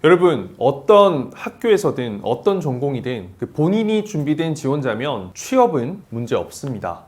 여러분, 어떤 학교에서든 어떤 전공이든 본인이 준비된 지원자면 취업은 문제 없습니다.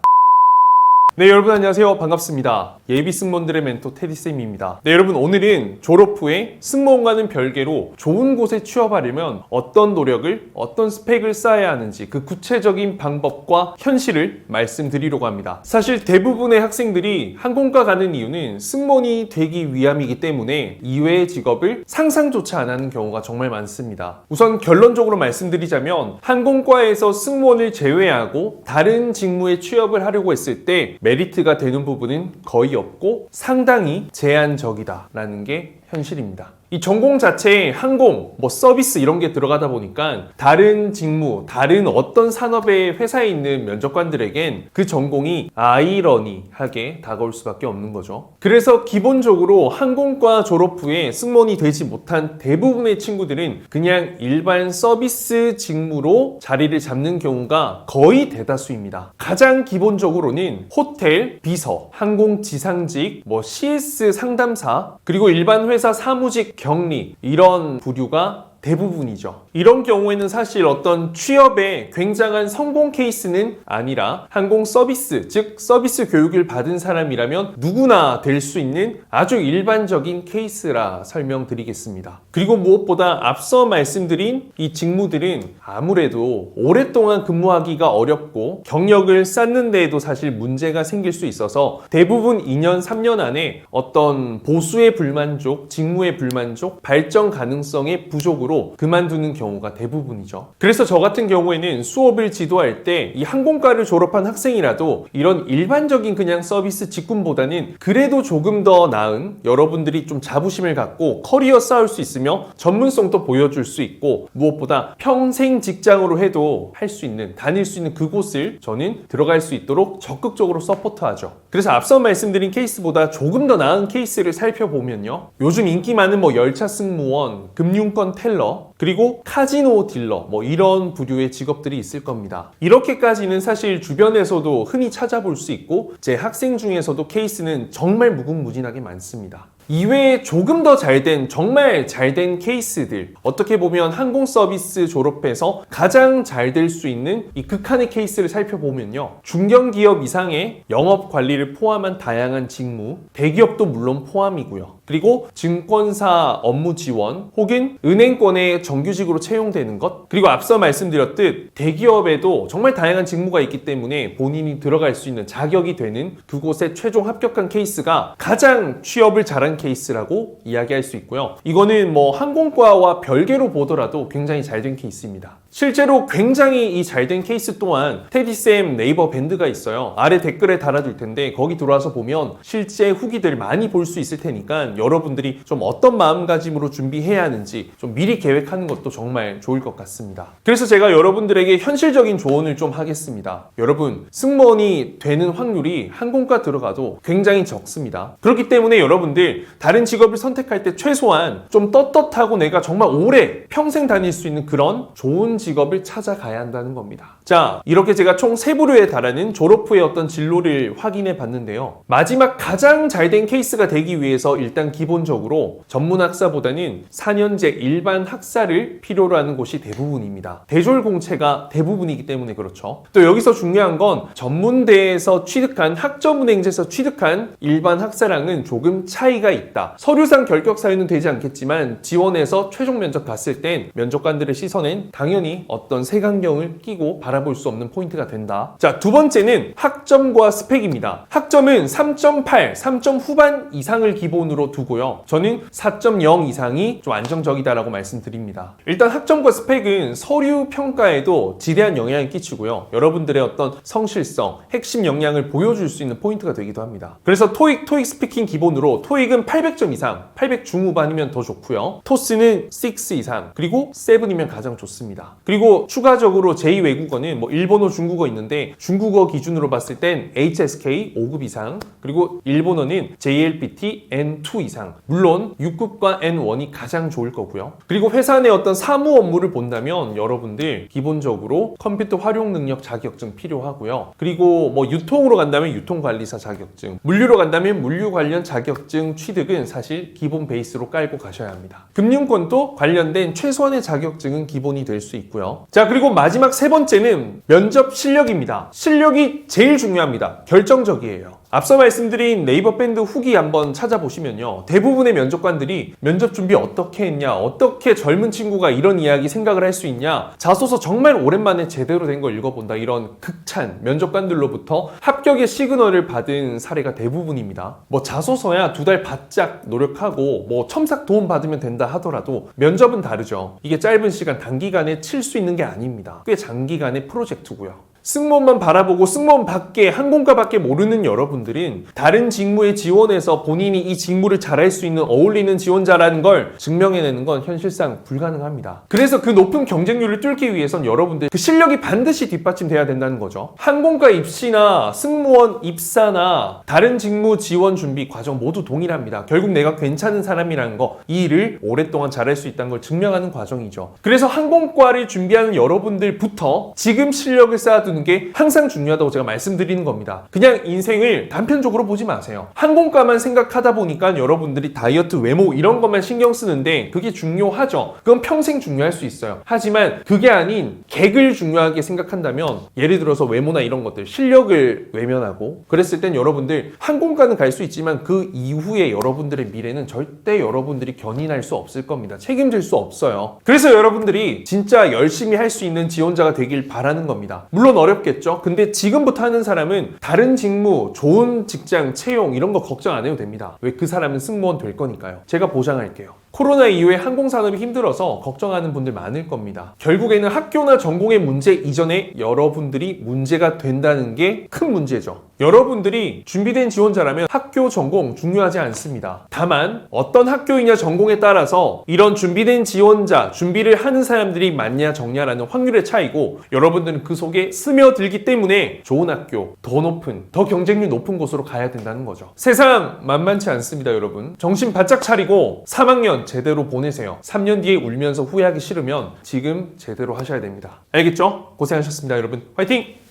네, 여러분 안녕하세요. 반갑습니다. 예비 승무원들의 멘토 테디쌤입니다. 네, 여러분 오늘은 졸업 후에 승무원과는 별개로 좋은 곳에 취업하려면 어떤 노력을, 어떤 스펙을 쌓아야 하는지 그 구체적인 방법과 현실을 말씀드리려고 합니다. 사실 대부분의 학생들이 항공과 가는 이유는 승무원이 되기 위함이기 때문에 이외의 직업을 상상조차 안 하는 경우가 정말 많습니다. 우선 결론적으로 말씀드리자면 항공과에서 승무원을 제외하고 다른 직무에 취업을 하려고 했을 때 메리트가 되는 부분은 거의 없고 상당히 제한적이다라는 게 현실입니다. 이 전공 자체에 항공, 서비스 이런 게 들어가다 보니까 다른 직무, 다른 어떤 산업의 회사에 있는 면접관들에겐 그 전공이 아이러니하게 다가올 수밖에 없는 거죠. 그래서 기본적으로 항공과 졸업 후에 승무원이 되지 못한 대부분의 친구들은 그냥 일반 서비스 직무로 자리를 잡는 경우가 거의 대다수입니다. 가장 기본적으로는 호텔, 비서, 항공 지상직, CS 상담사, 그리고 일반 회사 사무직 격리 이런 부류가 대부분이죠. 이런 경우에는 사실 어떤 취업에 굉장한 성공 케이스는 아니라 항공 서비스, 즉 서비스 교육을 받은 사람이라면 누구나 될 수 있는 아주 일반적인 케이스라 설명드리겠습니다. 그리고 무엇보다 앞서 말씀드린 이 직무들은 아무래도 오랫동안 근무하기가 어렵고 경력을 쌓는 데에도 사실 문제가 생길 수 있어서 대부분 2년, 3년 안에 어떤 보수의 불만족, 직무의 불만족, 발전 가능성의 부족으로 그만두는 경우가 대부분이죠. 그래서 저 같은 경우에는 수업을 지도할 때 이 항공과를 졸업한 학생이라도 이런 일반적인 그냥 서비스 직군보다는 그래도 조금 더 나은 여러분들이 좀 자부심을 갖고 커리어 쌓을 수 있으며 전문성도 보여줄 수 있고 무엇보다 평생 직장으로 해도 할 수 있는, 다닐 수 있는 그곳을 저는 들어갈 수 있도록 적극적으로 서포트하죠. 그래서 앞서 말씀드린 케이스보다 조금 더 나은 케이스를 살펴보면요. 요즘 인기 많은 열차 승무원, 금융권 텔러, 그리고 카지노 딜러 이런 부류의 직업들이 있을 겁니다. 이렇게까지는 사실 주변에서도 흔히 찾아볼 수 있고 제 학생 중에서도 케이스는 정말 무궁무진하게 많습니다. 이외에 조금 더 잘된, 정말 잘된 케이스들, 어떻게 보면 항공 서비스 졸업해서 가장 잘 될 수 있는 이 극한의 케이스를 살펴보면요. 중견기업 이상의 영업 관리를 포함한 다양한 직무, 대기업도 물론 포함이고요. 그리고 증권사 업무 지원 혹은 은행권에 정규직으로 채용되는 것, 그리고 앞서 말씀드렸듯 대기업에도 정말 다양한 직무가 있기 때문에 본인이 들어갈 수 있는 자격이 되는 그곳에 최종 합격한 케이스가 가장 취업을 잘한 케이스라고 이야기할 수 있고요. 이거는 항공과와 별개로 보더라도 굉장히 잘된 케이스입니다. 실제로 굉장히 이 잘된 케이스 또한 테디쌤 네이버 밴드가 있어요. 아래 댓글에 달아둘 텐데 거기 들어와서 보면 실제 후기들 많이 볼 수 있을 테니까 여러분들이 좀 어떤 마음가짐으로 준비해야 하는지 좀 미리 계획하는 것도 정말 좋을 것 같습니다. 그래서 제가 여러분들에게 현실적인 조언을 좀 하겠습니다. 여러분, 승무원이 되는 확률이 항공과 들어가도 굉장히 적습니다. 그렇기 때문에 여러분들 다른 직업을 선택할 때 최소한 좀 떳떳하고 내가 정말 오래 평생 다닐 수 있는 그런 좋은 직업을 찾아가야 한다는 겁니다. 자, 이렇게 제가 총 3부류에 달하는 졸업 후의 어떤 진로를 확인해 봤는데요. 마지막 가장 잘된 케이스가 되기 위해서 일단 기본적으로 전문 학사보다는 4년제 일반 학사를 필요로 하는 곳이 대부분입니다. 대졸 공채가 대부분이기 때문에 그렇죠. 또 여기서 중요한 건 전문대에서 취득한 학점은행제에서 취득한 일반 학사랑은 조금 차이가 있다. 서류상 결격 사유는 되지 않겠지만 지원해서 최종 면접 갔을 땐 면접관들의 시선엔 당연히 어떤 색안경을 끼고 바라볼 수 없는 포인트가 된다. 자, 두 번째는 학점과 스펙입니다. 학점은 3.8, 3점 후반 이상을 기본으로 두고요. 저는 4.0 이상이 좀 안정적이다라고 말씀드립니다. 일단 학점과 스펙은 서류 평가에도 지대한 영향을 끼치고요. 여러분들의 어떤 성실성, 핵심 역량을 보여줄 수 있는 포인트가 되기도 합니다. 그래서 토익 스피킹 기본으로 토익은 800점 이상, 800 중후반이면 더 좋고요. 토스는 6 이상, 그리고 7이면 가장 좋습니다. 그리고 추가적으로 제2외국어는 일본어, 중국어 있는데 중국어 기준으로 봤을 땐 HSK 5급 이상, 그리고 일본어는 JLPT N2 이상, 물론 6급과 N1이 가장 좋을 거고요. 그리고 회사 내 어떤 사무 업무를 본다면 여러분들 기본적으로 컴퓨터 활용 능력 자격증 필요하고요. 그리고 뭐 유통으로 간다면 유통관리사 자격증, 물류로 간다면 물류 관련 자격증 취득은 사실 기본 베이스로 깔고 가셔야 합니다. 금융권도 관련된 최소한의 자격증은 기본이 될 수 있고요. 자, 그리고 마지막 세 번째는 면접 실력입니다. 실력이 제일 중요합니다. 결정적이에요. 앞서 말씀드린 네이버 밴드 후기 한번 찾아보시면요. 대부분의 면접관들이 면접 준비 어떻게 했냐, 어떻게 젊은 친구가 이런 이야기 생각을 할 수 있냐, 자소서 정말 오랜만에 제대로 된 걸 읽어본다, 이런 극찬 면접관들로부터 합격의 시그널을 받은 사례가 대부분입니다. 뭐 자소서야 2달 바짝 노력하고 뭐 첨삭 도움 받으면 된다 하더라도 면접은 다르죠. 이게 짧은 시간 단기간에 칠 수 있는 게 아닙니다. 꽤 장기간의 프로젝트고요. 승무원만 바라보고 승무원 밖에, 항공과밖에 모르는 여러분들은 다른 직무에 지원해서 본인이 이 직무를 잘할 수 있는 어울리는 지원자라는 걸 증명해내는 건 현실상 불가능합니다. 그래서 그 높은 경쟁률을 뚫기 위해선 여러분들 그 실력이 반드시 뒷받침돼야 된다는 거죠. 항공과 입시나 승무원 입사나 다른 직무 지원 준비 과정 모두 동일합니다. 결국 내가 괜찮은 사람이라는 거, 이 일을 오랫동안 잘할 수 있다는 걸 증명하는 과정이죠. 그래서 항공과를 준비하는 여러분들부터 지금 실력을 쌓아두는 게 항상 중요하다고 제가 말씀드리는 겁니다. 그냥 인생을 단편적으로 보지 마세요. 항공과만 생각하다 보니까 여러분들이 다이어트, 외모 이런 것만 신경 쓰는데 그게 중요하죠. 그건 평생 중요할 수 있어요. 하지만 그게 아닌 객을 중요하게 생각한다면, 예를 들어서 외모나 이런 것들, 실력을 외면하고 그랬을 땐 여러분들 항공과는 갈 수 있지만 그 이후에 여러분들의 미래는 절대 여러분들이 견인할 수 없을 겁니다. 책임질 수 없어요. 그래서 여러분들이 진짜 열심히 할 수 있는 지원자가 되길 바라는 겁니다. 물론 어렵겠죠. 근데 지금부터 하는 사람은 다른 직무, 좋은 직장, 채용 이런 거 걱정 안 해도 됩니다. 왜? 그 사람은 승무원 될 거니까요. 제가 보장할게요. 코로나 이후에 항공산업이 힘들어서 걱정하는 분들 많을 겁니다. 결국에는 학교나 전공의 문제 이전에 여러분들이 문제가 된다는 게 큰 문제죠. 여러분들이 준비된 지원자라면 학교, 전공 중요하지 않습니다. 다만 어떤 학교이냐 전공에 따라서 이런 준비된 지원자, 준비를 하는 사람들이 많냐 적냐라는 확률의 차이고, 여러분들은 그 속에 스며들기 때문에 좋은 학교, 더 높은, 더 경쟁률 높은 곳으로 가야 된다는 거죠. 세상 만만치 않습니다, 여러분. 정신 바짝 차리고 3학년 제대로 보내세요. 3년 뒤에 울면서 후회하기 싫으면 지금 제대로 하셔야 됩니다. 알겠죠? 고생하셨습니다, 여러분. 화이팅!